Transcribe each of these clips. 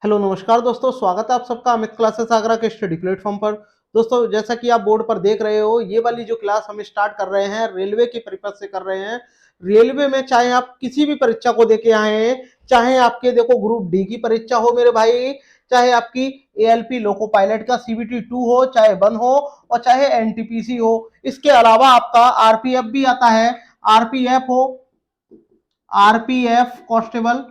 Hello नमस्कार दोस्तों, स्वागत है आप सबका अमित क्लासेस आगरा के स्टडी प्लेटफॉर्म पर। दोस्तों, जैसा कि आप बोर्ड पर देख रहे हो, ये वाली जो क्लास हम स्टार्ट कर रहे हैं रेलवे की पर्पज से कर रहे हैं। रेलवे में चाहे आप किसी भी परीक्षा को देके आए हैं, चाहे आपके देखो ग्रुप डी की परीक्षा हो मेरे भाई, चाहे आपकी एएलपी लोको पायलट का सीबीटी 2 हो, चाहे 1 हो और चाहे एनटीपीसी हो। इसके अलावा आपका आरपीएफ भी आता है, आरपीएफ हो, आरपीएफ कांस्टेबल,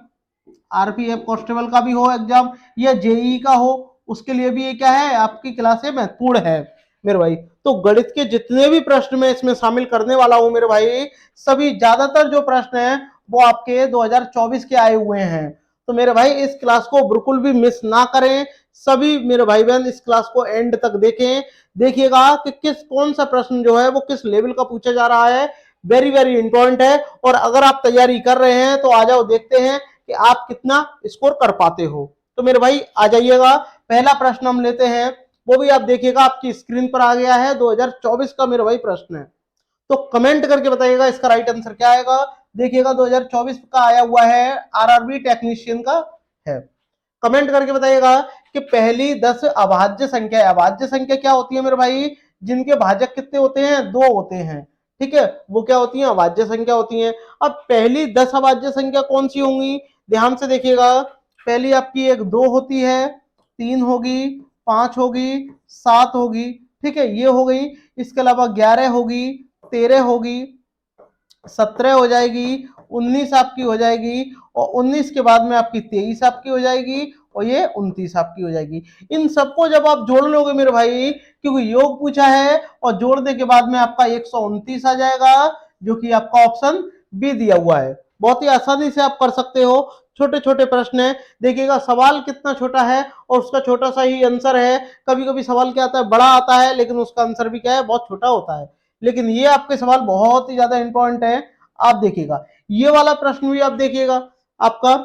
आरपीएफ कांस्टेबल का भी हो एग्जाम, या जेई का हो, उसके लिए भी ये क्या है, आपकी क्लासे महत्वपूर्ण है मेरे भाई। तो गणित के जितने भी प्रश्न मैं इसमें शामिल करने वाला हूं मेरे भाई, सभी ज्यादातर जो प्रश्न हैं वो आपके 2024 के आए हुए हैं। तो मेरे भाई इस क्लास को बिल्कुल भी मिस ना करें। सभी मेरे भाई बहन इस क्लास को एंड तक देखें। देखिएगा कि किस कौन सा प्रश्न जो है वो किस लेवल का पूछा जा रहा है। वेरी वेरी इंपॉर्टेंट है। और अगर आप तैयारी कर रहे हैं तो आ जाओ, देखते हैं कि आप कितना स्कोर कर पाते हो। तो मेरे भाई आ जाइएगा, पहला प्रश्न हम लेते हैं। वो भी आप देखिएगा, आपकी स्क्रीन पर आ गया है, 2024 का मेरे भाई प्रश्न है। तो कमेंट करके बताइएगा इसका राइट आंसर क्या आएगा। देखिएगा 2024 का आया हुआ है, आरआरबी टेक्नीशियन का है। कमेंट करके बताइएगा कि पहली 10 अभाज्य संख्या है। अभाज्य संख्या क्या होती है मेरे भाई, जिनके भाजक कितने होते हैं, 2 होते हैं। ठीक है, वो क्या होती है, अभाज्य संख्या होती है। अब पहली 10 अभाज्य संख्या कौन सी होंगी, ध्यान से देखिएगा। पहली आपकी एक 2 होती है, 3 होगी, 5 होगी, 7 होगी। ठीक है, ये हो गई। इसके अलावा 11 होगी, 13 होगी, 17 हो जाएगी, 19 आपकी हो जाएगी, और 19 के बाद में आपकी 23 आपकी हो जाएगी, और ये 29 आपकी हो जाएगी। इन सबको जब आप जोड़ लोगे मेरे भाई, क्योंकि योग पूछा है, और जोड़ने के बाद में आपका 129 आ जाएगा, जो कि आपका ऑप्शन बी दिया हुआ है। बहुत ही आसानी से आप कर सकते हो। छोटे छोटे प्रश्न है। देखिएगा सवाल कितना छोटा है और उसका छोटा सा ही आंसर है। कभी कभी सवाल क्या आता है, बड़ा आता है, लेकिन उसका आंसर भी क्या है, बहुत छोटा होता है। लेकिन ये आपके सवाल बहुत ही ज्यादा इंपॉर्टेंट है। आप देखिएगा ये वाला प्रश्न भी, आप देखिएगा आपका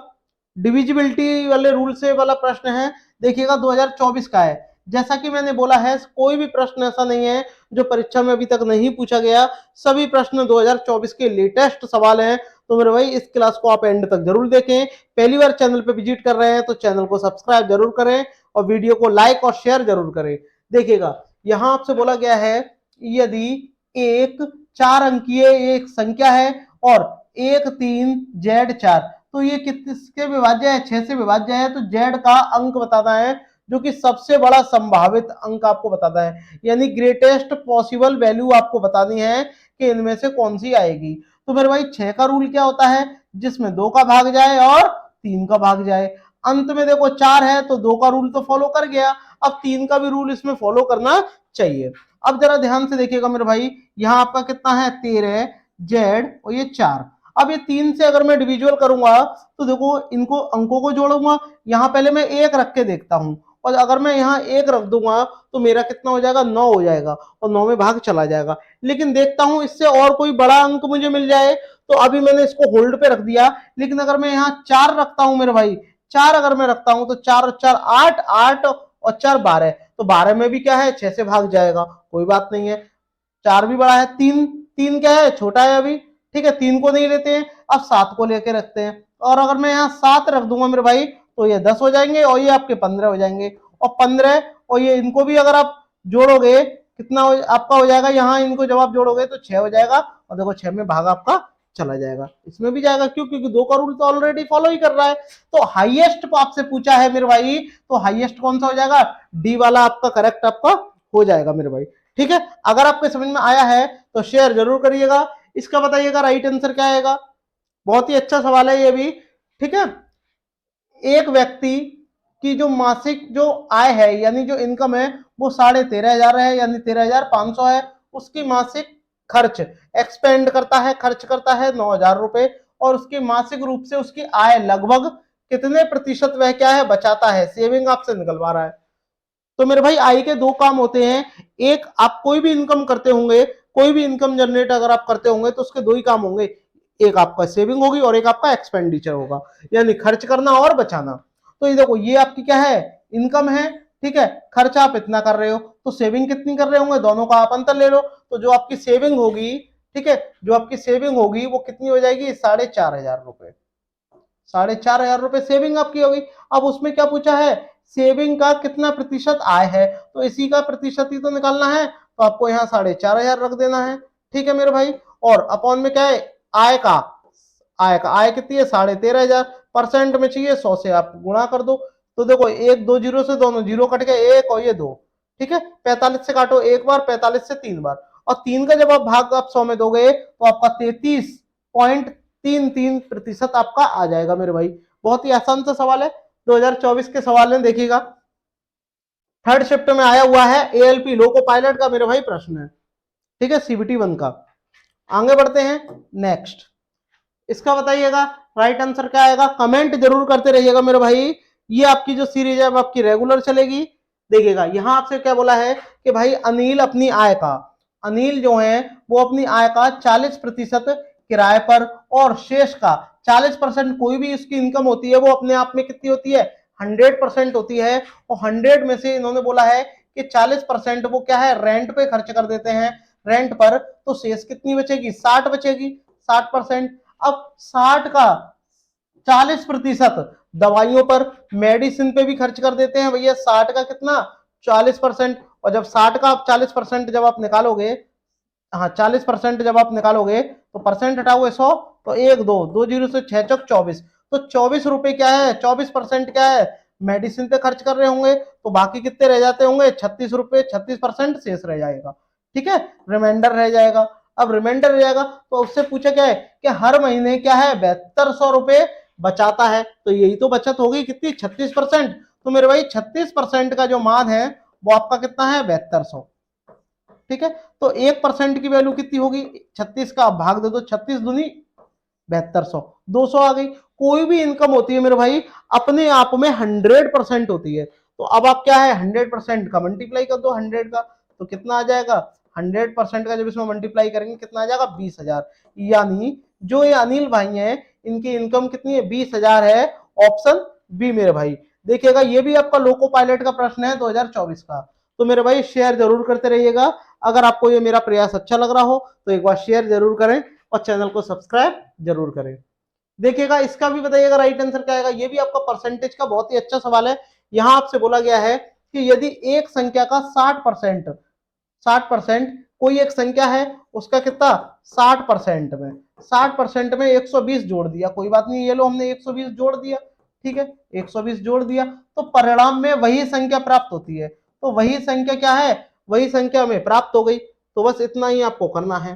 डिविजिबिलिटी वाले रूल से वाला प्रश्न है। देखिएगा 2024 का है। जैसा कि मैंने बोला है, कोई भी प्रश्न ऐसा नहीं है जो परीक्षा में अभी तक नहीं पूछा गया। सभी प्रश्न 2024 के लेटेस्ट सवाल हैं। तो मेरे भाई इस क्लास को आप एंड तक जरूर देखें। पहली बार चैनल पे विजिट कर रहे हैं तो चैनल को सब्सक्राइब जरूर करें, और वीडियो को लाइक और शेयर जरूर करें। देखिएगा यहां आपसे बोला गया है, यदि एक 4 अंकीय एक संख्या है और 1 3 जेड 4, तो ये किसके विभाज्य है, 6 से विभाज्य है। तो जेड का अंक बताना है, जो कि सबसे बड़ा संभावित अंक आपको बताना है, यानी ग्रेटेस्ट पॉसिबल वैल्यू आपको बतानी है कि इनमें से कौन सी आएगी। तो मेरे भाई 6 का रूल क्या होता है, जिसमें 2 का भाग जाए और 3 का भाग जाए। अंत में देखो 4 है तो 2 का रूल तो फॉलो कर गया, अब 3 का भी रूल इसमें फॉलो करना चाहिए। अब जरा ध्यान से देखिएगा मेरे भाई, यहाँ आपका कितना है, 13 जेड और ये 4। अब ये 3 से अगर मैं डिविजुअल करूंगा तो देखो इनको अंकों को जोड़ूंगा। यहाँ पहले मैं 1 रख के देखता हूं, और अगर मैं यहाँ 1 रख दूंगा तो मेरा कितना हो जाएगा, 9 हो जाएगा, और 9 में भाग चला जाएगा। लेकिन देखता हूं इससे और कोई बड़ा अंक मुझे मिल जाए, तो अभी मैंने इसको होल्ड पे रख दिया। लेकिन अगर मैं यहाँ 4 रखता हूं मेरे भाई, 4 अगर मैं रखता हूं तो 4 और 4 8, 8 और 4 12, तो 12 में भी क्या है, 6 से भाग जाएगा, कोई बात नहीं है। 4 भी बड़ा है, 3 3 क्या है, छोटा है अभी। ठीक है, 3 को नहीं लेते हैं, अब 7 को लेके रखते हैं। और अगर मैं यहाँ 7 रख दूंगा मेरे भाई, तो ये 10 हो जाएंगे, और ये आपके 15 हो जाएंगे। और 15 और ये इनको भी अगर आप जोड़ोगे, कितना आपका हो जाएगा, यहाँ इनको जब आप जोड़ोगे तो 6 हो जाएगा, और देखो 6 में भाग आपका चला जाएगा, इसमें भी जाएगा। क्यों, क्योंकि 2 का रूल तो ऑलरेडी फॉलो ही कर रहा है। तो हाईएस्ट आपसे पूछा है मेरे भाई, तो हाईएस्ट कौन सा हो जाएगा, डी वाला आपका करेक्ट आपका हो जाएगा मेरे भाई। ठीक है, अगर आपके समझ में आया है तो शेयर जरूर करिएगा। इसका बताइएगा राइट आंसर क्या आएगा। बहुत ही अच्छा सवाल है ये भी। ठीक है, एक व्यक्ति की जो मासिक जो आय है, यानी जो इनकम है, वो 13,500 है, यानी 13,500 है। उसकी मासिक खर्च एक्सपेंड करता है, खर्च करता है 9,000 रुपए, और उसकी मासिक रूप से उसकी आय लगभग कितने प्रतिशत वह क्या है, बचाता है, सेविंग आपसे निकलवा रहा है। तो मेरे भाई आय के 2 काम होते हैं। एक, आप कोई भी इनकम करते होंगे, कोई भी इनकम जनरेट अगर आप करते होंगे तो उसके 2 ही काम होंगे, एक आपका सेविंग होगी और एक आपका एक्सपेंडिचर होगा, यानी खर्च करना और बचाना। तो ये देखो ये आपकी क्या है, इनकम है। ठीक है, खर्च आप इतना कर रहे हो, तो सेविंग कितनी कर रहे होंगे, दोनों का आप अंतर ले लो। तो जो आपकी सेविंग होगी, ठीक है, जो आपकी सेविंग होगी वो कितनी हो जाएगी, 4,500 रुपए। 4,500 रुपए सेविंग आपकी होगी। अब उसमें क्या पूछा है, सेविंग का कितना प्रतिशत आय है, तो इसी का प्रतिशत ही तो निकालना है, तो आपको यहाँ 4,500 रख देना है। ठीक है मेरे भाई, और अपॉन में क्या है, आय का, आय कितनी है, 13,500, परसेंट में चाहिए 100 से आप गुणा कर दो। तो देखो एक दो जीरो से दोनों जीरो कट गए, एक और ये दो, ठीक है। 45 से काटो एक बार, 45 से 3 बार, और 3 का जब आप भाग आप 100 में दोगे तो आपका 33.33% आपका आ जाएगा मेरे भाई। बहुत ही आसान सा सवाल है, 2024 के सवाल में देखिएगा, थर्ड शिफ्ट में आया हुआ है, एएलपी लोको पायलट का मेरे भाई प्रश्न है, ठीक है, सीबीटी 1 का। आगे बढ़ते हैं नेक्स्ट, इसका बताइएगा राइट आंसर क्या आएगा, कमेंट जरूर करते रहिएगा मेरे भाई। ये आपकी जो सीरीज है अब आपकी रेगुलर चलेगी। देखिएगा यहां आपसे क्या बोला है कि भाई अनिल अपनी आय का, अनिल जो है वो अपनी आय का 40% किराए पर और शेष का 40%, कोई भी इसकी इनकम होती है वो अपने आप में कितनी होती है, 100% होती है। और 100 में से इन्होंने बोला है कि 40% वो क्या है, रेंट पे खर्च कर देते हैं, रेंट पर, तो शेष कितनी बचेगी, 60 बचेगी, 60%। अब 60 का 40% दवाइयों पर, मेडिसिन पे भी खर्च कर देते हैं भैया, 60 का कितना, 40%। और जब 60 का आप 40% जब आप निकालोगे, हाँ 40% जब आप निकालोगे तो परसेंट हटाओगे 100, तो एक दो दो जीरो से 6 चौक 24, तो 24 रुपए क्या है, 24% क्या है, मेडिसिन पे खर्च कर रहे होंगे, तो बाकी कितने रह जाते होंगे, 36 रुपए, 36% शेष रह जाएगा, ठीक है, रिमाइंडर रह जाएगा। अब रिमाइंडर रह जाएगा तो उससे पूछा क्या है कि हर महीने क्या है, 7200 रुपए बचाता है, तो यही तो बचत होगी कितनी, 36%। तो मेरे भाई 36% का जो मान है वो आपका कितना है, 7200, ठीक है। तो 1% की वैल्यू कितनी होगी, 36 का भाग दे दो, 36 दूनी 7200, 200 आ गई। कोई भी इनकम होती है मेरे भाई अपने आप में 100% होती है, तो अब आप क्या है 100% का मल्टीप्लाई कर दो 100 का, तो कितना आ जाएगा, 100% का जब इसमें मल्टीप्लाई करेंगे कितना आ जाएगा, 20,000। यानी जो ये अनिल भाई हैं इनकी इनकम कितनी है, 20,000 है, ऑप्शन बी मेरे भाई। देखिएगा ये भी आपका लोको पायलट का प्रश्न है 2024 का। तो मेरे भाई शेयर जरूर करते रहिएगा। अगर आपको ये मेरा प्रयास अच्छा लग रहा हो तो एक बार शेयर जरूर करें और चैनल को सब्सक्राइब जरूर करें। देखिएगा इसका भी बताइएगा राइट आंसर क्या आएगा, ये भी आपका परसेंटेज का बहुत ही अच्छा सवाल है। यहां आपसे बोला गया है कि यदि एक संख्या का 60% कोई एक संख्या है उसका कितना, 60% में, 60% में 120 जोड़ दिया, कोई बात नहीं, ये लो हमने 120 जोड़ दिया, ठीक है, 120 जोड़ दिया, तो परिणाम में वही संख्या प्राप्त होती है, तो वही संख्या क्या है, वही संख्या में प्राप्त हो गई। तो बस इतना ही आपको करना है,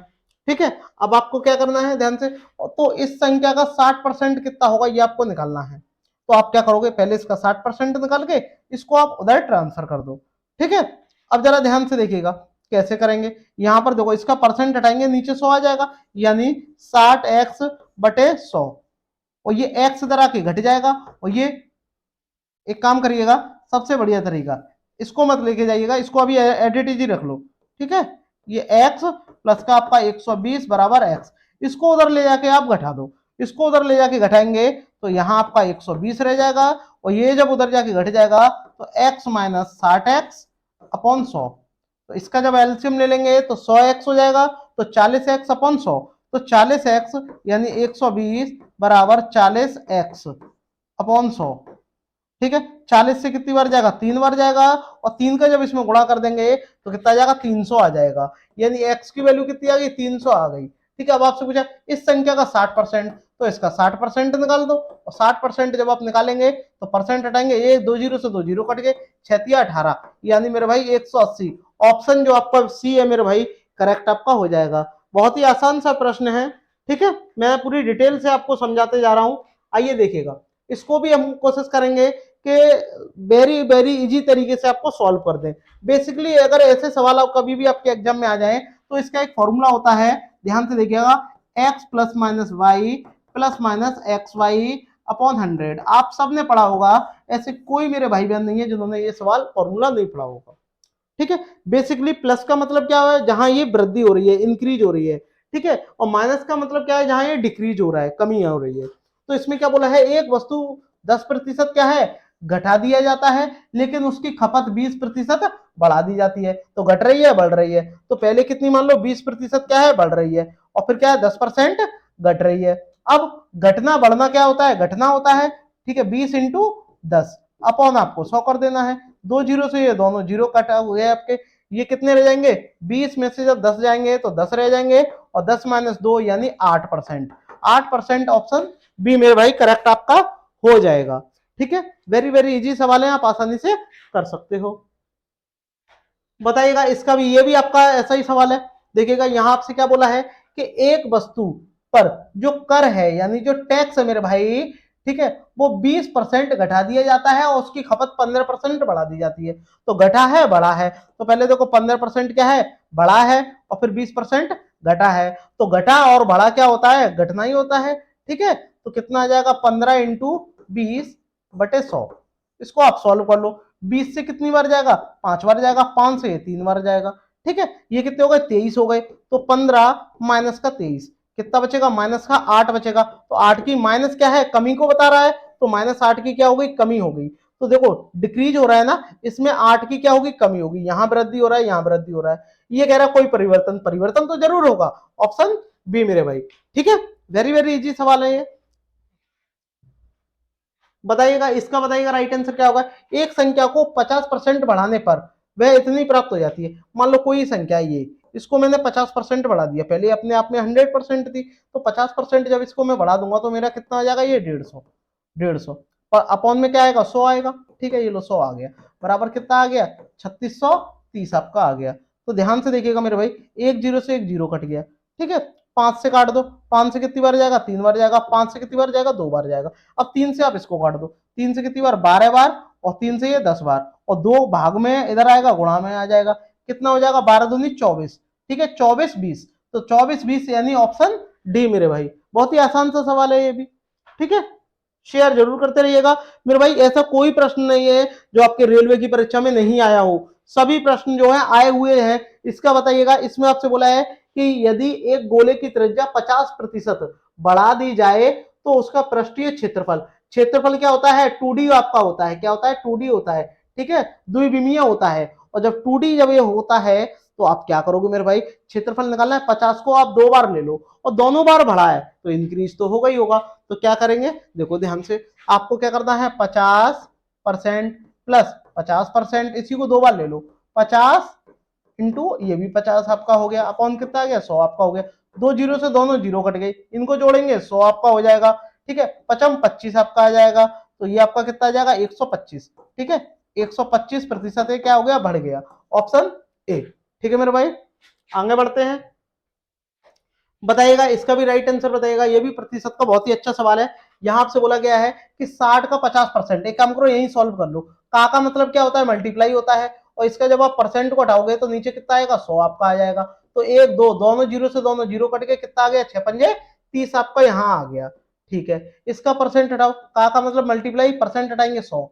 ठीक है। अब आपको क्या करना है ध्यान से, तो इस संख्या का 60% कितना होगा ये आपको निकालना है। तो आप क्या करोगे, पहले इसका 60% निकाल के इसको आप उधर ट्रांसफर कर दो, ठीक है। अब जरा ध्यान से देखिएगा कैसे करेंगे, यहां पर देखो इसका परसेंट हटाएंगे नीचे 100 आ जाएगा, यानी 60x/100, और ये x इधर आके घट जाएगा। और ये एक काम करिएगा, सबसे बढ़िया तरीका, इसको मत लेके जाइएगा, इसको अभी एडिट इजी रख लो, ठीक है। ये x प्लस का आपका 120 बराबर x, इसको उधर ले जाके आप घटा दो, इसको उधर ले जाके घटाएंगे तो यहाँ आपका 120 रह जाएगा, और ये जब उधर जाके घट जाएगा तो x माइनस 60x/100, तो इसका जब एलसीएम ले लेंगे तो 100x हो जाएगा, तो 40x/100, तो 40x यानी 120 बराबर 40x/100, ठीक है। 40 से कितनी बार जाएगा, 3 बार जाएगा, और 3 का जब इसमें गुणा कर देंगे तो कितना आ जाएगा, 300 आ जाएगा, यानी x की वैल्यू कितनी आ गई, 300 आ गई, ठीक है। अब आपसे पूछा इस संख्या का 60%, तो इसका 60% निकाल दो, और 60% जब आप निकालेंगे तो परसेंट हटाएंगे, एक दो जीरो से दो जीरो कट गए, 6×18, यानी मेरे भाई 180। ऑप्शन जो आपका सी है मेरे भाई करेक्ट आपका हो जाएगा। बहुत ही आसान सा प्रश्न है, ठीक है, मैं पूरी डिटेल से आपको समझाते जा रहा हूं। आइए देखिएगा, इसको भी हम कोशिश करेंगे कि वेरी वेरी इजी तरीके से आपको सॉल्व कर दें। बेसिकली अगर ऐसे सवाल आप कभी भी आपके एग्जाम में आ जाए तो इसका एक फॉर्मूला होता है, ध्यान से देखिएगा, x plus minus Y plus minus X Y upon 100। आप सबने पढ़ा होगा, ऐसे कोई मेरे भाई बहन नहीं है जिन्होंने ये सवाल फॉर्मूला नहीं पढ़ा होगा, ठीक है। बेसिकली प्लस का मतलब क्या है, जहां ये वृद्धि हो रही है, इंक्रीज हो रही है, ठीक है, और माइनस का मतलब क्या है, जहां ये डिक्रीज हो रहा है, कमी हो रही है। तो इसमें क्या बोला है, एक वस्तु 10% क्या है, घटा दिया जाता है, लेकिन उसकी खपत 20% बढ़ा दी जाती है, तो घट रही है बढ़ रही है, तो पहले कितनी मान लो 20% क्या है बढ़ रही है, और फिर क्या है 10% घट रही है। अब घटना बढ़ना क्या होता है, घटना होता है, ठीक है, 20 इंटू 10 अपॉन आपको 100 कर देना है। 2 जीरो से ये दोनों जीरो कट हुए आपके, ये कितने रह जाएंगे, 20 में से जब 10 जाएंगे तो 10 रह जाएंगे, और 10 माइनस 2 यानी 8%। 8% ऑप्शन बी मेरे भाई करेक्ट आपका हो जाएगा। ठीक है, वेरी वेरी इजी सवाल है, आप आसानी से कर सकते हो। बताइएगा इसका भी, ये भी आपका ऐसा ही सवाल है। देखिएगा यहां आपसे क्या बोला है कि एक वस्तु पर जो कर है यानी जो टैक्स है मेरे भाई, ठीक है, वो 20% घटा दिया जाता है और उसकी खपत 15% बढ़ा दी जाती है। तो घटा है बढ़ा है, तो पहले देखो 15% क्या है, बढ़ा है, और फिर 20% घटा है। तो घटा और बढ़ा क्या होता है, घटना ही होता है। ठीक है, तो कितना आ जाएगा, 15 इंटू 20/100। इसको आप सॉल्व कर लो। 20 से कितनी बार जाएगा, 5 बार जाएगा, 5 से 3 बार जाएगा। ठीक है, ये कितने हो गए, 23 हो गए। तो 15 माइनस का 23 कितना बचेगा, माइनस का 8 बचेगा। तो 8 की माइनस क्या है, कमी को बता रहा है, तो माइनस 8 की क्या हो गई, कमी हो गई। तो देखो डिक्रीज हो रहा है ना, इसमें 8 की क्या होगी, कमी होगी। यहां वृद्धि हो रहा है, यहां वृद्धि हो रहा है। ये कह रहा है कोई परिवर्तन, परिवर्तन तो जरूर होगा, ऑप्शन बी मेरे भाई। ठीक है, वेरी वेरी इजी सवाल है ये। बताइएगा इसका, बताइएगा राइट आंसर क्या होगा। एक संख्या को 50% बढ़ाने पर वह इतनी प्राप्त हो जाती है। मान लो कोई संख्या है ये, इसको मैंने 50% बढ़ा दिया, पहले अपने आप में 100% थी, तो 50% जब इसको मैं बढ़ा दूंगा तो मेरा कितना आ जाएगा, ये 150। 150 पर अपॉन में क्या आएगा, 100 आएगा। ठीक है, ये लो 100 आ गया, बराबर कितना आ गया, 3630 आपका आ गया। तो ध्यान से देखिएगा मेरे भाई, एक जीरो से एक जीरो कट गया। ठीक है, 5 से काट दो, 5 से कितनी बार जाएगा, 3 बार जाएगा, 5 से कितनी बार जाएगा, 2 बार जाएगा। अब 3 से आप इसको काट दो, 3 से कितनी बार, 12 बार, और 3 से ये 10 बार, और 2 भाग में इधर आएगा, गुणा में आ जाएगा। कितना हो जाएगा, 12 दूनी 24। ठीक है, 24 20, तो 24 20 यानी ऑप्शन डी मेरे भाई। बहुत ही आसान सा सवाल है ये भी। ठीक है, शेयर जरूर करते रहिएगा मेरे भाई। ऐसा कोई प्रश्न नहीं है जो आपके रेलवे की परीक्षा में नहीं आया हो, सभी प्रश्न जो है आए हुए हैं। इसका बताइएगा, इसमें आपसे बोला है कि यदि एक गोले की त्रिज्या 50% बढ़ा दी जाए तो उसका पृष्ठीय क्षेत्रफल, क्षेत्रफल क्या होता है, 2D आपका होता है, क्या होता है, 2D होता है। ठीक है, द्विविमीय होता है, और जब 2D जब ये होता है तो आप क्या करोगे मेरे भाई, क्षेत्रफल निकालना है, 50 को आप 2 बार ले लो, और दोनों बार बढ़ा है तो इंक्रीज तो होगा ही होगा। तो क्या करेंगे, देखो ध्यान से, आपको क्या करना है, 50% प्लस 50%, इसी को 2 बार ले लो, 50 इंटू ये भी 50 आपका हो गया, अपॉन कितना आ गया, 100 आपका हो गया। 2 जीरो से दोनों जीरो कट गई, इनको जोड़ेंगे 100 आपका हो जाएगा। ठीक है, 55 25 आपका आ जाएगा, तो ये आपका कितना आ जाएगा, 125। ठीक है, 125% क्या हो गया, बढ़ गया, ऑप्शन ए। ठीक है मेरे भाई, आगे बढ़ते हैं। बताइएगा इसका भी राइट आंसर बताइएगा, ये भी प्रतिशत का बहुत ही अच्छा सवाल है। यहां आपसे बोला गया है कि 60 का 50%, एक काम करो यही सॉल्व कर लो। का मतलब क्या होता है, मल्टीप्लाई होता है, और इसका जब आप परसेंट को हटाओगे तो नीचे कितना आएगा, 100 आपका आ जाएगा। तो एक दो दोनों जीरो से दोनों जीरो कट के कितना आ गया, 6 पंजे 30 आपका यहाँ आ गया। ठीक है, इसका परसेंट हटाओ, का मतलब मल्टीप्लाई, परसेंट हटाएंगे 100,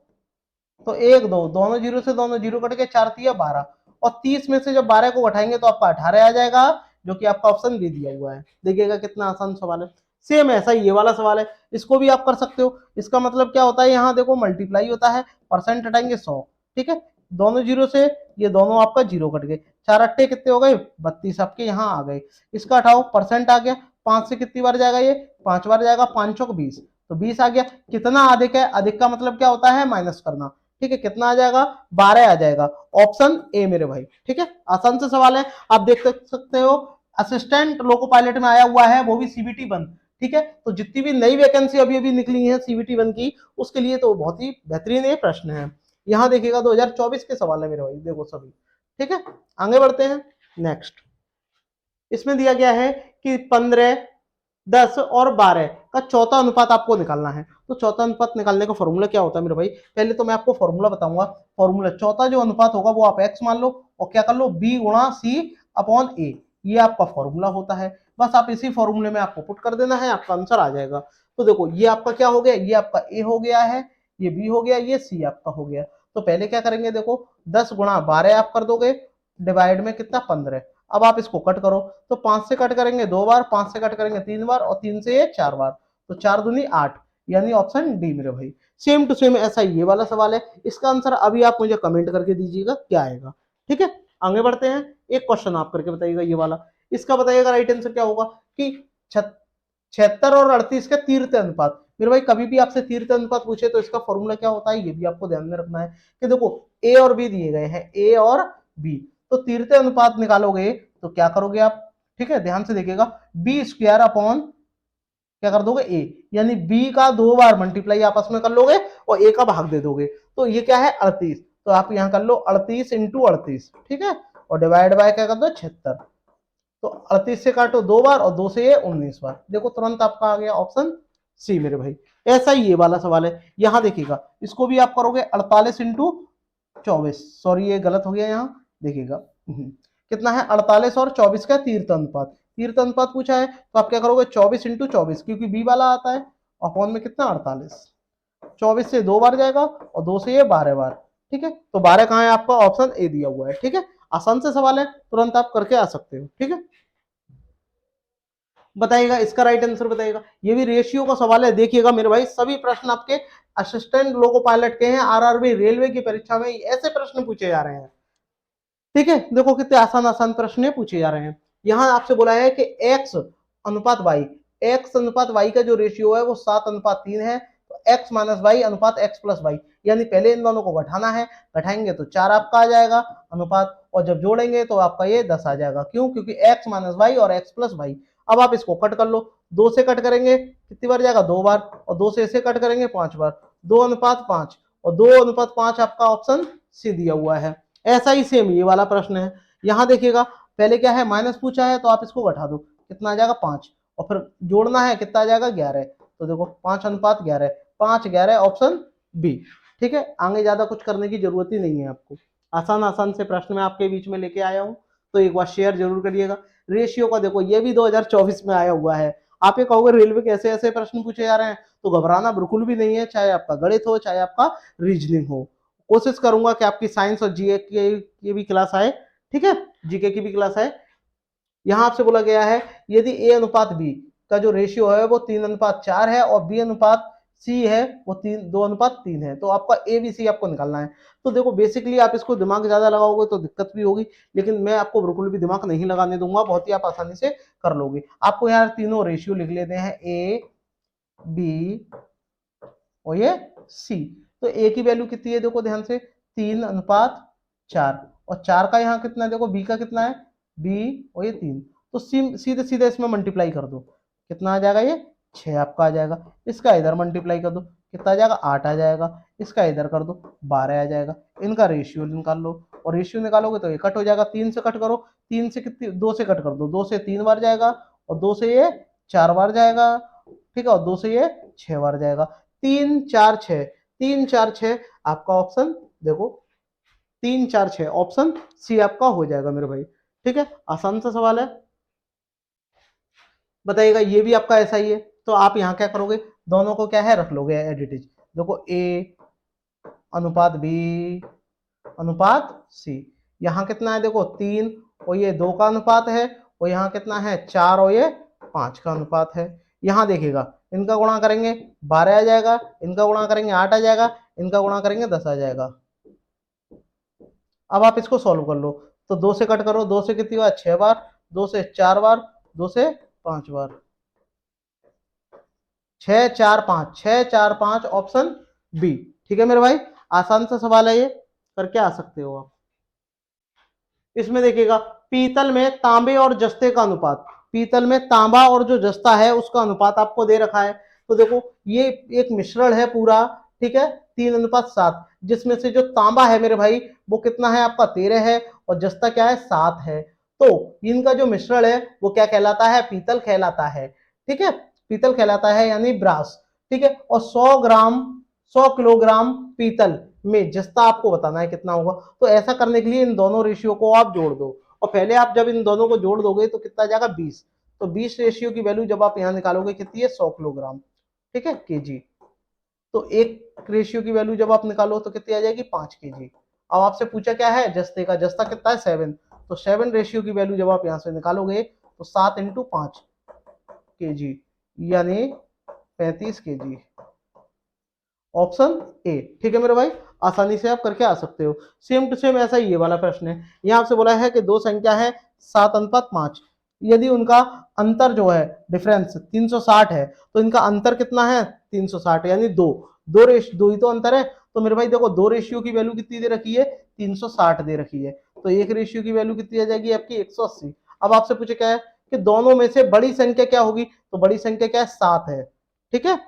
तो एक दो दोनों जीरो से दोनों जीरो कट के 4 तिया 12, और 30 में से जब 12 को घटाएंगे तो आपका 18 आ जाएगा, जो कि आपका ऑप्शन बी दिया हुआ है। देखिएगा कितना आसान सवाल है। सेम ऐसा ही ये वाला सवाल है, इसको भी आप कर सकते हो। इसका मतलब क्या होता है, यहाँ देखो मल्टीप्लाई होता है, परसेंट हटाएंगे 100। ठीक है, दोनों जीरो से ये दोनों आपका जीरो कट गए, 4 अट्टे कितने हो गए, 32 आपके यहाँ आ गए। इसका हटाओ, परसेंट आ गया, 5 से कितनी बार जाएगा, ये 5 बार जाएगा, 5 चौक 20, तो 20 आ गया। कितना अधिक है, अधिक का मतलब क्या होता है, माइनस करना। ठीक है, कितना आ जाएगा, 12 आ जाएगा, ऑप्शन ए मेरे भाई। ठीक है, आसान से सवाल है, आप देख सकते हो। असिस्टेंट लोको पायलट में आया हुआ है, वो भी सीबीटी 1। ठीक है, तो जितनी भी नई वैकेंसी अभी अभी निकली है सीबीटी 1 की, उसके लिए तो बहुत ही बेहतरीन ये प्रश्न है। यहाँ देखिएगा 2024 के सवाल है मेरे भाई, देखो सभी। ठीक है, आगे बढ़ते हैं। नेक्स्ट इसमें दिया गया है कि 15 10 और 12 का चौथा अनुपात आपको निकालना है। तो चौथा अनुपात निकालने का फॉर्मूला क्या होता है मेरे भाई, पहले तो मैं आपको फॉर्मूला बताऊंगा। फॉर्मूला, चौथा जो अनुपात होगा वो आप x मान लो, और क्या कर लो, b गुणा c अपॉन a, ये आपका फॉर्मूला होता है। बस आप इसी फॉर्मूले में आपको पुट कर देना है, आपका आंसर आ जाएगा। तो देखो ये आपका क्या हो गया, ये आपका a हो गया है, ये b हो गया, ये c आपका हो गया। तो पहले क्या करेंगे, देखो 10 गुणा 12 आप कर दोगे, डिवाइड में कितना, 15। अब आप इसको कट करो, तो 5 से कट करेंगे 2 बार, 5 से कट करेंगे 3 बार, और 3 से 4 बार, तो 4 दूनी 8, यानी ऑप्शन डी मेरे भाई। सेम टू सेम ऐसा ये वाला सवाल है, इसका आंसर अभी आप मुझे कमेंट करके दीजिएगा क्या आएगा। ठीक है, आगे बढ़ते हैं। एक क्वेश्चन आप करके बताइएगा ये वाला, इसका बताइएगा राइट आंसर क्या होगा कि 76 और 38 का तीव्रता अनुपात। मेरे भाई कभी भी आपसे तीव्रता अनुपात पूछे तो इसका फॉर्मूला क्या होता है, ये भी आपको ध्यान में रखना है कि देखो ए और बी दिए गए हैं, ए और बी, तो तीव्रता अनुपात निकालोगे तो क्या करोगे आप, ठीक है ध्यान से देखिएगा, बी स्क्वायर अपॉन क्या कर दोगे ए, यानी बी का 2 बार मल्टीप्लाई आपस में कर लोगे और ए का भाग दे दोगे, तो ये क्या है 38, तो आप यहां कर लो 38 इंटू 38, ठीक है, और डिवाइड बाय क्या कर दो 76, तो 38 से काटो 2 बार और 2 से ये 19 बार, देखो तुरंत आपका आ गया ऑप्शन सी मेरे भाई। ऐसा ही ये वाला सवाल है, यहां देखिएगा इसको भी आप करोगे 48 इंटू 24, सॉरी ये गलत हो गया यहाँ, देखिएगा कितना है 48 और 24 का तीव्रता अनुपात, तीव्रता अनुपात पूछा है तो आप क्या करोगे 24 इंटू 24, क्योंकि बी वाला आता है, अपॉन में कितना 48, 24 से 2 बार जाएगा और 2 से ये 12 बार, ठीक है, तो 12 कहाँ है आपका, ऑप्शन ए दिया हुआ है, ठीक है, आसान से सवाल है, तुरंत आप करके आ सकते हो, ठीक है। बताइएगा इसका राइट आंसर बताइएगा, ये भी रेशियो का सवाल है, देखिएगा मेरे भाई सभी प्रश्न आपके असिस्टेंट लोको पायलट के हैं, आरआरबी रेलवे की परीक्षा में ऐसे प्रश्न पूछे जा रहे हैं, ठीक है, देखो कितने आसान आसान प्रश्न पूछे जा रहे हैं। यहां आपसे बोला है कि एक्स अनुपात वाई, एक्स अनुपात वाई का जो रेशियो है वो 7:3 है, तो एक्स माइनस वाई अनुपात एक्स प्लस वाई, यानी पहले इन दोनों को घटाना है, घटाएंगे तो 4 आपका आ जाएगा अनुपात, और जब जोड़ेंगे तो आपका ये 10 आ जाएगा, क्यों, क्योंकि एक्स माइनस वाई और एक्स प्लस वाई। अब आप इसको कट कर लो, 2 से कट करेंगे कितनी बार जाएगा 2 बार, और 2 से इसे कट करेंगे 5 बार, 2:5 और 2:5 आपका ऑप्शन सी दिया हुआ है। ऐसा ही सेम ये वाला प्रश्न है, यहां देखिएगा पहले क्या है माइनस पूछा है तो आप इसको घटा दो, कितना आ जाएगा 5, और फिर जोड़ना है कितना आ जाएगा 11, तो देखो 5:11, 5:11 ऑप्शन बी, ठीक है, आगे ज्यादा कुछ करने की जरूरत ही नहीं है आपको, आसान आसान से प्रश्न मैं आपके बीच में लेके आया हूँ, तो एक बार शेयर जरूर करिएगा। रेशियो का देखो ये भी 2024 में आया हुआ है, आप ये कहोगे रेलवे के ऐसे ऐसे प्रश्न पूछे जा रहे हैं, तो घबराना बिल्कुल भी नहीं है, चाहे आपका गणित हो चाहे आपका रीजनिंग हो, कोशिश करूंगा कि आपकी साइंस और जीए की भी क्लास आए, ठीक है, जीके की भी क्लास आए। यहां आपसे बोला गया है यदि ए अनुपात बी का जो रेशियो है वो 3:4 है और बी अनुपात सी है वो 2:3 है, तो आपका ए बी सी आपको निकालना है। तो देखो बेसिकली आप इसको दिमाग ज्यादा लगाओगे तो दिक्कत भी होगी, लेकिन मैं आपको बिल्कुल भी दिमाग नहीं लगाने दूंगा, बहुत ही आप आसानी से कर लोगे। आपको यहाँ तीनों रेशियो लिख लेते हैं, ए बी और ये सी, तो ए की वैल्यू कितनी है देखो ध्यान से 3:4, और 4 का यहाँ कितना है देखो, बी का कितना है, बी और ये 3, तो सीधे सीधे इसमें मल्टीप्लाई कर दो, कितना आ जाएगा ये 6 आपका आ जाएगा, इसका इधर मल्टीप्लाई कर दो कितना आ जाएगा 8 आ जाएगा, इसका इधर कर दो 12 आ जाएगा, इनका रेशियो निकाल लो, और रेशियो निकालोगे तो ये कट हो जाएगा, 3 से कट करो, 3 से कितनी 2 से कट कर दो, 2 से 3 बार जाएगा और 2 से ये 4 बार जाएगा, ठीक है, और 2 से ये 6 बार जाएगा, 3 4 6, 3 4 6 आपका ऑप्शन देखो, 3 4 6 ऑप्शन सी आपका हो जाएगा मेरे भाई, ठीक है, आसान सा सवाल है। बताइएगा ये भी आपका ऐसा ही है, तो आप यहाँ क्या करोगे, दोनों को क्या है रख लोगे एडिटिव, देखो ए अनुपात बी अनुपात सी, यहाँ कितना है देखो 3 और ये 2 का अनुपात है, और यहाँ कितना है 4 और ये 5 का अनुपात है। यहाँ देखिएगा इनका गुणा करेंगे 12 आ जाएगा, इनका गुणा करेंगे 8 आ जाएगा, इनका गुणा करेंगे 10 आ जाएगा। अब आप इसको सॉल्व कर लो, तो 2 से कट करो, 2 से कितनी बार 6 बार, 2 से 4 बार, 2 से 5 बार, 6 4 5, 6 4 5 ऑप्शन बी, ठीक है मेरे भाई, आसान सा सवाल है ये, करके आ सकते हो आप। इसमें देखिएगा पीतल में तांबे और जस्ते का अनुपात, पीतल में तांबा और जो जस्ता है उसका अनुपात आपको दे रखा है, तो देखो ये एक मिश्रण है पूरा, ठीक है, 3:7, जिसमें से जो तांबा है मेरे भाई वो कितना है आपका 13 है, और जस्ता क्या है 7 है, तो इनका जो मिश्रण है वो क्या कहलाता है, पीतल कहलाता है, ठीक है, पीतल कहलाता है यानी ब्रास, ठीक है, और 100 किलोग्राम पीतल में जस्ता आपको बताना है कितना होगा, तो ऐसा करने के लिए इन दोनों रेशियो को आप जोड़ दो, और पहले आप जब इन दोनों को जोड़ दोगे तो कितना जाएगा 20, तो 20 रेशियो की वैल्यू जब आप यहाँ निकालोगे कितनी है 100 किलोग्राम, ठीक है केजी, तो एक रेशियो की वैल्यू जब आप निकालो तो कितनी आ जाएगी 5 kg। अब आपसे पूछा क्या है जस्ते का, जस्ता कितना है 7, तो 7 रेशियो की वैल्यू जब आप यहाँ से निकालोगे तो 7 × 5 kg यानी 35 kg, ऑप्शन ए, ठीक है मेरे भाई, आसानी से आप करके आ सकते हो। सेम टू सेम ऐसा ही ये वाला प्रश्न है, यहाँ आपसे बोला है कि दो संख्या है 7:5, यदि उनका अंतर जो है डिफरेंस 360 है तो इनका अंतर कितना है 360, यानी दो दो ही तो अंतर है। तो मेरे भाई देखो दो रेशियो की वैल्यू कितनी दे रखी है 360 दे रखी है, तो एक रेशियो की वैल्यू कितनी आ जाएगी आपकी 180। अब आपसे पूछे क्या है कि दोनों में से बड़ी संख्या क्या होगी, तो बड़ी संख्या क्या है 7 है। ठीक है,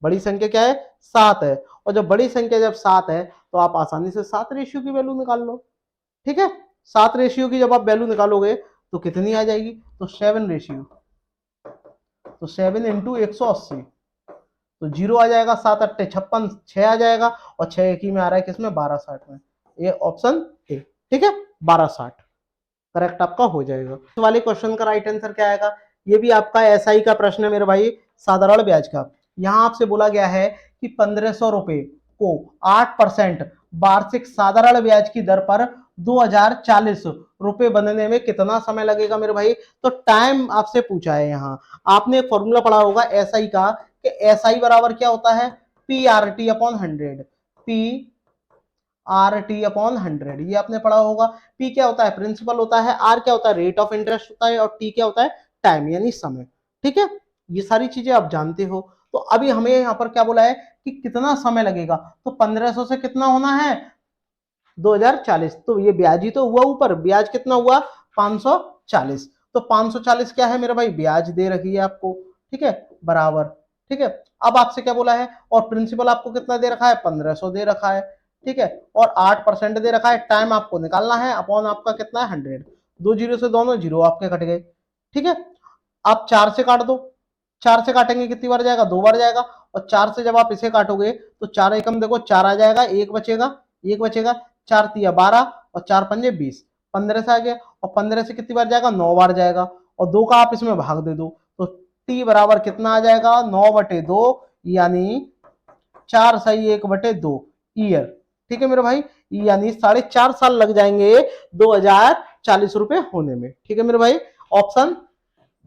बड़ी संख्या क्या है 7 है, और जब बड़ी संख्या जब 7 है तो आप आसानी से 7 रेशियो की वैल्यू निकाल लो। ठीक है, 7 रेशियो की जब आप वैल्यू निकालोगे तो कितनी आ जाएगी, तो 7 रेशियो, तो 7 इंटू 180, तो जीरो आ जाएगा, 7 अट्ठे 56, 6 आ जाएगा, और 6 एक ही में आ रहा है किसमें 1260 में, ये ऑप्शन ए। ठीक है, 1260 करेक्ट आपका हो जाएगा। इस वाले क्वेश्चन का राइट आंसर क्या आएगा, ये भी आपका एसआई का प्रश्न है मेरे भाई, साधारण ब्याज का। यहां आपसे बोला गया है कि 1500 रुपए को 8% वार्षिक साधारण ब्याज की दर पर 2040 रुपए बनने में कितना समय लगेगा मेरे भाई। तो टाइम आपसे पूछा है, यहाँ आपने एक फॉर्मूला पढ़ा होगा एसआई का, कि एसआई बराबर क्या होता है P R T upon 100, P R T upon 100, ये आपने पढ़ा होगा। पी क्या होता है प्रिंसिपल होता है, आर क्या होता है रेट ऑफ इंटरेस्ट होता है, और टी क्या होता है टाइम यानी समय। ठीक है, ये सारी चीजें आप जानते हो। तो अभी हमें यहाँ पर क्या बोला है कि कितना समय लगेगा, तो 1500 से कितना होना है 2040, तो ये ब्याज ही तो हुआ, ऊपर ब्याज कितना हुआ 540, तो 540 क्या है मेरा भाई ब्याज दे रखी है आपको। ठीक है, बराबर। ठीक है, अब आपसे क्या बोला है, और प्रिंसिपल आपको कितना दे रखा है 1500 दे रखा है। ठीक है, और 8% दे रखा है, टाइम आपको निकालना है, अपॉन आपका कितना है 100, दो जीरो से दोनों जीरो आपके कट गए। ठीक है, आप 4 से काट दो, 4 से काटेंगे कितनी बार जाएगा 2 बार जाएगा, और 4 से जब आप इसे काटोगे तो 4 एकम देखो 4 आ जाएगा, एक बचेगा, एक बचेगा, 4 तिया 12 और 4 पंजे 20, 15 से आ गया, और 15 से कितनी बार जाएगा 9 बार जाएगा, और 2 का आप इसमें भाग दे दो, तो टी बराबर कितना आ जाएगा 9/2, यानी 4 सही 1/2 ईयर। ठीक है मेरे भाई, यानी 4.5 साल लग जाएंगे 2040 रुपए होने में। ठीक है मेरे भाई, ऑप्शन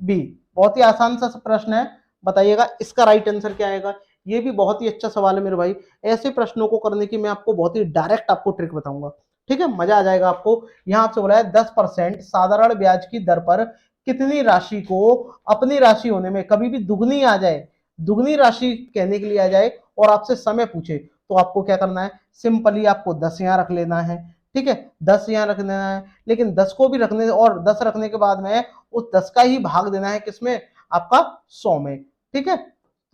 बी। बहुत ही आसान सा प्रश्न है, बताइएगा इसका राइट आंसर क्या आएगा। ये भी बहुत ही अच्छा सवाल है मेरे भाई, ऐसे प्रश्नों को करने की मैं आपको बहुत ही डायरेक्ट आपको ट्रिक बताऊंगा। ठीक है, मजा आ जाएगा आपको। यहां आपसे बोला है 10% साधारण ब्याज की दर पर कितनी राशि को अपनी राशि होने में कभी भी दुगनी आ जाए, दुगनी राशि कहने के लिए आ जाए, और आपसे समय पूछे, तो आपको क्या करना है सिंपली आपको 10 यहां रख लेना है। ठीक है, 10 यहां रख लेना है, लेकिन 10 को भी रखने और 10 रखने के बाद में उस 10 का ही भाग देना है किसमें आपका 100 में। ठीक है,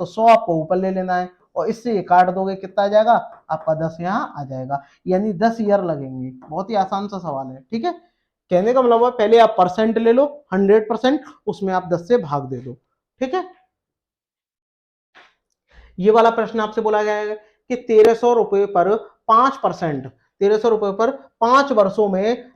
तो 100 आपको ऊपर ले लेना है, और इससे ये काट दोगे कितना आ जाएगा आपका 10 यहाँ आ जाएगा, यानी 10 ईयर लगेंगे। बहुत ही आसान सा सवाल है। ठीक है, कहने का मतलब है पहले आप परसेंट ले लो 100%, उसमें आप 10 से भाग दे दो। ठीक है, ये वाला प्रश्न आपसे बोला गया है कि 1300 रुपए पर 5%, 1300 रुपए पर 5 वर्षों में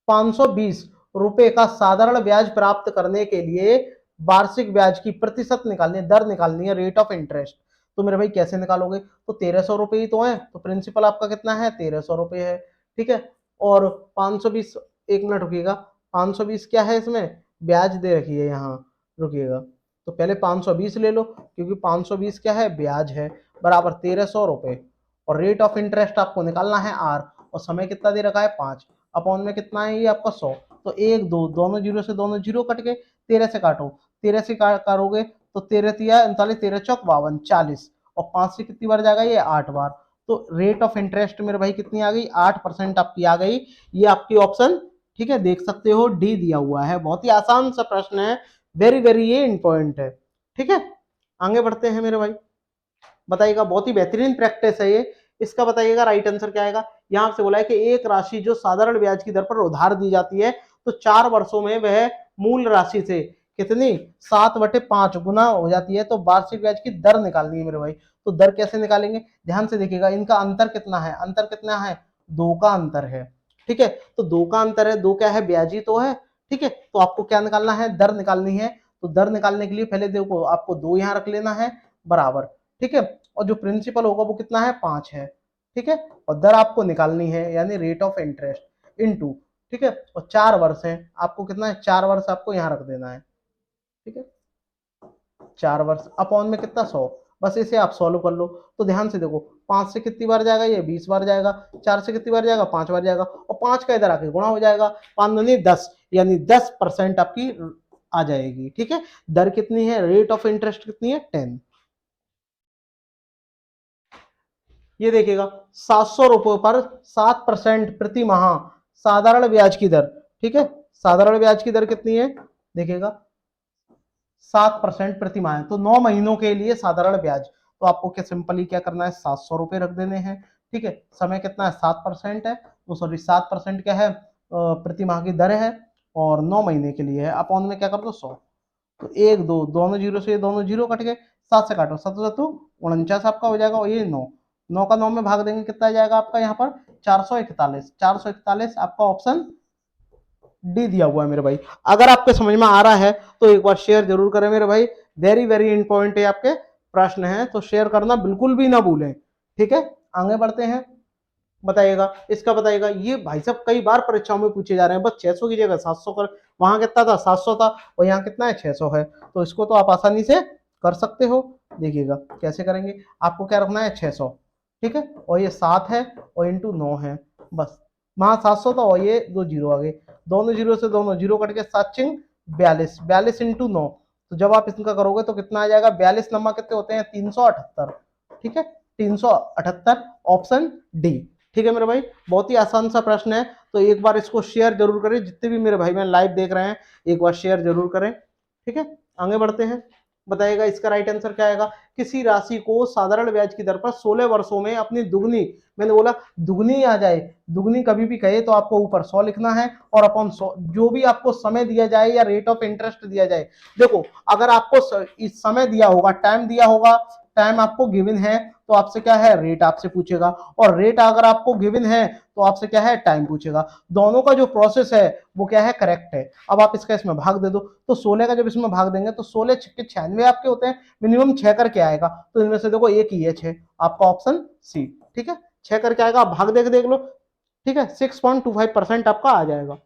520 रुपए का साधारण ब्याज प्राप्त करने के लिए वार्षिक ब्याज की प्रतिशत निकालनी है, दर निकालनी है, रेट ऑफ इंटरेस्ट। तो मेरे भाई कैसे निकालोगे, तो 1300 रुपए ही तो है, तो प्रिंसिपल आपका कितना है 1300 रुपए है। ठीक है, और 520, एक मिनट रुकिएगा, 520 क्या है इसमें ब्याज दे रखी है यहाँ, रुकिएगा, तो पहले 520 ले लो, क्योंकि 520 क्या है ब्याज है, बराबर 1300 रुपए, और रेट ऑफ इंटरेस्ट आपको निकालना है आर, और समय कितना दे रखा है 5, अपॉन में कितना है ये आपका 100, तो एक दो दोनों जीरो से दोनों जीरो कट गए, 13 से काटो, 13 से करोगे तो 13 तिया 39, 13 चौक 52, 40, और 5 से कितनी बार जाएगा ये 8 बार, तो रेट ऑफ इंटरेस्ट मेरे भाई कितनी आ गई 8% आपकी आ गई। ये आपकी ऑप्शन, ठीक है देख सकते हो डी दिया हुआ है। बहुत ही आसान सा प्रश्न है, वेरी वेरी ये इंपॉर्टेंट है। ठीक है, आगे बढ़ते हैं मेरे भाई, बताइएगा बहुत ही बेहतरीन प्रैक्टिस है ये, इसका बताइएगा राइट आंसर क्या आएगा। यहां से बोला है कि एक राशि जो साधारण ब्याज की दर पर उधार दी जाती है, तो 4 वर्षों में वह मूल राशि से कितनी 7/5 गुना हो जाती है, तो वार्षिक ब्याज की दर निकालनी है मेरे भाई। तो दर कैसे निकालेंगे, ध्यान से देखिएगा, इनका अंतर कितना है, अंतर कितना है 2 का अंतर है। ठीक है, तो 2 का अंतर है, 2 क्या है ब्याजी तो है। ठीक है, तो आपको क्या निकालना है दर निकालनी है, तो दर निकालने के लिए पहले देखो आपको 2 यहाँ रख लेना है बराबर। ठीक है, और जो प्रिंसिपल होगा वो कितना है 5 है। ठीक है, और दर आपको निकालनी है यानी रेट ऑफ इंटरेस्ट इनटू, ठीक है, और 4 वर्ष है, आपको कितना है 4 वर्ष आपको यहाँ रख देना है। ठीक है, 4 वर्ष अपॉन में कितना 100, बस इसे आप सॉल्व कर लो। तो ध्यान से देखो, 5 से कितनी बार जाएगा, ये 20 बार जाएगा। 4 से कितनी बार जाएगा, 5 बार जाएगा, और 5 का इधर आके गुणा हो जाएगा। 5 दूनी 10, यानी 10% आपकी आ जाएगी। ठीक है, दर कितनी है, रेट ऑफ इंटरेस्ट कितनी है, 10। ये देखिएगा 700 रुपए पर 7% प्रति माह साधारण ब्याज की दर। ठीक है, साधारण ब्याज की दर कितनी है, देखिएगा 7% प्रति माह है, तो 9 महीनों के लिए साधारण ब्याज। तो आपको क्या सिंपली क्या करना है, 700 रुपए रख देने हैं। ठीक है, समय कितना है, 7% है, तो सॉरी 7% क्या है, प्रति माह की दर है, और 9 महीने के लिए है। अपॉन में क्या कर दो, 100। तो एक दो दोनों जीरो से दोनों जीरो कट गए, 7 से काटो, 7 सत्तू 49 आपका हो जाएगा, और ये 9, 9 का 9 में भाग देंगे, कितना आ जाएगा आपका यहाँ पर, 441। 441 आपका ऑप्शन डी दिया हुआ है मेरे भाई। अगर आपके समझ में आ रहा है तो एक बार शेयर जरूर करें मेरे भाई, वेरी वेरी इंपॉर्टेंट है, आपके प्रश्न है, तो शेयर करना बिल्कुल भी ना भूलें। ठीक है, आगे बढ़ते हैं। बताइएगा इसका, बताइएगा ये भाई साहब कई बार परीक्षाओं में पूछे जा रहे हैं, बस 600 की जगह 700 कर, वहां कितना था, 700 था, और यहाँ कितना है, 600 है। तो इसको तो आप आसानी से कर सकते हो। देखिएगा कैसे करेंगे, आपको क्या रखना है, 600। ठीक है, और ये 7 है, और इंटू 9 है, बस वहां 700 था, और ये 2 जीरो आ गए, दोनों जीरो से दोनों जीरो कट के 7 चिंग 42, 42 इंटू 9। तो जब आप इसका करोगे तो कितना आ जाएगा, 42 नंबर कितने होते हैं, 378। ठीक है, 378 ऑप्शन डी। ठीक है मेरे भाई, बहुत ही आसान सा प्रश्न है, तो एक बार इसको शेयर जरूर करें, जितने भी मेरे भाई बहन लाइव देख रहे हैं एक बार शेयर जरूर करें। ठीक है, आगे बढ़ते हैं। बताइएगा इसका राइट आंसर क्या आएगा, किसी राशि को साधारण ब्याज की दर पर 16 वर्षों में अपनी दुगनी, मैंने बोला दुगनी आ जाए, दुगनी कभी भी कहे तो आपको ऊपर 100 लिखना है, और अपन 100 जो भी आपको समय दिया जाए या रेट ऑफ इंटरेस्ट दिया जाए। देखो अगर आपको इस समय दिया होगा, टाइम दिया होगा, टाइम आपको गिवन है, तो आपसे क्या है, रेट आपसे पूछेगा, और रेट अगर आपको गिवन है तो आपसे क्या है, टाइम पूछेगा। दोनों का जो प्रोसेस है वो क्या है, करेक्ट है। अब आप इसका इसमें भाग दे दो, तो 16 का जब इसमें भाग देंगे तो 16 छक्के 96 आपके होते हैं, मिनिमम 6 करके आएगा, तो इनमें से देखो एक ही है 6, आपका ऑप्शन सी। ठीक है, 6 करके आएगा, आप भाग देख लो। ठीक है, 6.25% आपका आ जाएगा,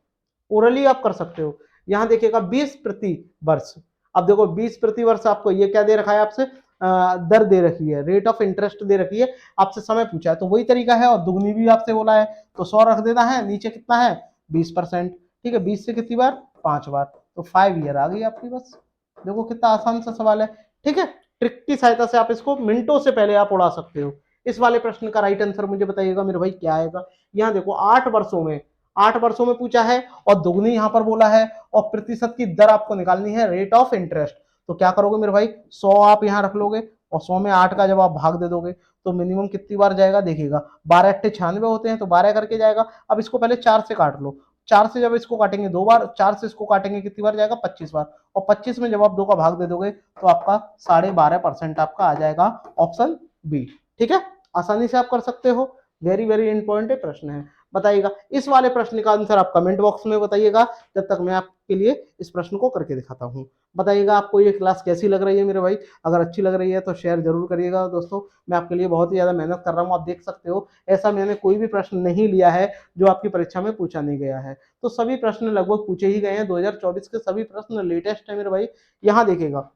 ओरली आप कर सकते हो। यहाँ देखिएगा 20 प्रति वर्ष। अब देखो 20 प्रति वर्ष आपको ये क्या दे रखा है, आपसे दर दे रखी है, रेट ऑफ इंटरेस्ट दे रखी है, आपसे समय पूछा है, तो वही तरीका है, और दुगनी भी आपसे बोला है, तो 100 रख देना है, नीचे कितना है, 20%। ठीक है, 20 से कितनी बार, 5 बार, तो 5 ईयर आ गई आपकी, बस देखो कितना आसान सा सवाल है। ठीक है, ट्रिक की सहायता से आप इसको मिनटों से पहले आप उड़ा सकते हो। इस वाले प्रश्न का राइट आंसर मुझे बताइएगा मेरे भाई क्या आएगा। यहाँ देखो 8 वर्षों में, 8 वर्षों में पूछा है, और दुगनी यहां पर बोला है, और प्रतिशत की दर आपको निकालनी है, रेट ऑफ इंटरेस्ट। तो क्या करोगे मेरे भाई, 100 आप यहां रख लोगे, और 100 में 8 का जब आप भाग दे दोगे तो मिनिमम कितनी बार जाएगा, देखिएगा 12 अट्ठे 96 होते हैं, तो 12 करके जाएगा। अब इसको पहले 4 से काट लो, 4 से जब इसको काटेंगे 2 बार, 4 से इसको काटेंगे कितनी बार जाएगा, 25 बार, और 25 में जब आप 2 का भाग दे दोगे तो आपका 12.5% आपका आ जाएगा, ऑप्शन बी। ठीक है, आसानी से आप कर सकते हो, वेरी वेरी इंपॉर्टेंट प्रश्न है। बताइएगा इस वाले प्रश्न का आंसर आप कमेंट बॉक्स में बताइएगा, जब तक मैं आपके लिए इस प्रश्न को करके दिखाता हूं। बताइएगा आपको ये क्लास कैसी लग रही है मेरे भाई, अगर अच्छी लग रही है तो शेयर जरूर करिएगा दोस्तों। मैं आपके लिए बहुत ही ज्यादा मेहनत कर रहा हूँ, आप देख सकते हो, ऐसा मैंने कोई भी प्रश्न नहीं लिया है जो आपकी परीक्षा में पूछा नहीं गया है, तो सभी प्रश्न लगभग पूछे ही गए हैं, 2024 के सभी प्रश्न लेटेस्ट है मेरे भाई। यहाँ देखेगा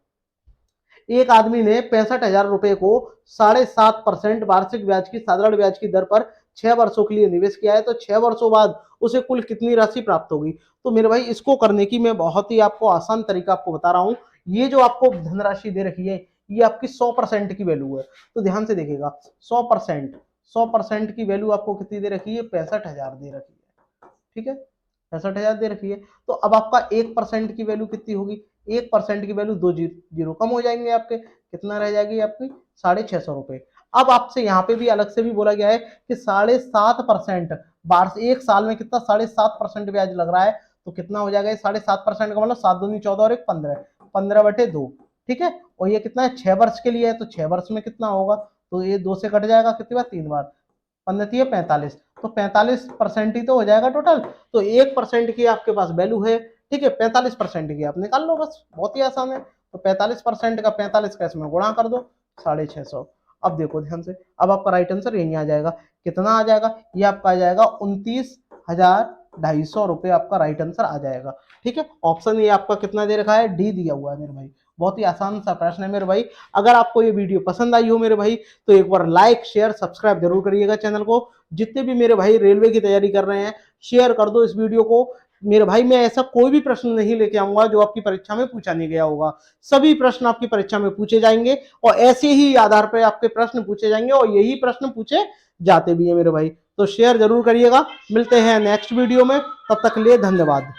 एक आदमी ने 65,000 रुपए को 7.5% वार्षिक ब्याज की साधारण ब्याज की दर पर 6 वर्षों के लिए निवेश किया है, तो 6 वर्षों बाद उसे कुल कितनी राशि प्राप्त होगी। तो मेरे भाई इसको करने की मैं बहुत ही आपको आसान तरीका आपको बता रहा हूं। ये जो आपको धनराशि दे रखी है, ये आपकी 100% की वैल्यू है, तो ध्यान से देखिएगा 100%, 100% की वैल्यू आपको कितनी दे रखी है, 65,000 दे रखी है। ठीक है, 65,000 दे रखी है, तो अब आपका 1% की वैल्यू कितनी होगी, 1% की वैल्यू 2 जीरो कम हो जाएंगे आपके, कितना रह जाएगी आपकी, 650 रुपए। अब आपसे यहाँ पे भी अलग से भी बोला गया है कि 7.5% बार, एक साल में कितना 7.5% ब्याज लग रहा है, तो कितना हो जाएगा 7.5% का मतलब 7 दूनी 14 और 1 15, 15/2। ठीक है, और ये कितना है, 6 वर्ष के लिए है, तो 6 वर्ष में कितना होगा, तो ये 2 से कट जाएगा, कितनी बार, 3 बार, 15×3 = 45, तो 45% ही तो हो जाएगा टोटल। तो 1% की आपके पास वैल्यू है, ठीक है, 45% की आप निकाल लो, बस बहुत ही आसान है। तो 45% का 45 का इसमें गुणा कर दो, 650। अब देखो ध्यान से, अब आपका राइट आंसर यही आ जाएगा, कितना आ जाएगा, ये आपका आ जाएगा 29,250 रुपए आपका राइट आंसर आ जाएगा। ठीक है, ऑप्शन ये आपका कितना दे रखा है, डी दिया हुआ है मेरे भाई, बहुत ही आसान सा प्रश्न है मेरे भाई। अगर आपको ये वीडियो पसंद आई हो मेरे भाई तो एक बार लाइक शेयर सब्सक्राइब जरूर करिएगा चैनल को। जितने भी मेरे भाई रेलवे की तैयारी कर रहे हैं शेयर कर दो इस वीडियो को। मेरे भाई मैं ऐसा कोई भी प्रश्न नहीं लेके आऊंगा जो आपकी परीक्षा में पूछा नहीं गया होगा। सभी प्रश्न आपकी परीक्षा में पूछे जाएंगे और ऐसे ही आधार पर आपके प्रश्न पूछे जाएंगे और यही प्रश्न पूछे जाते भी है मेरे भाई। तो शेयर जरूर करिएगा। मिलते हैं नेक्स्ट वीडियो में, तब तक के लिए धन्यवाद।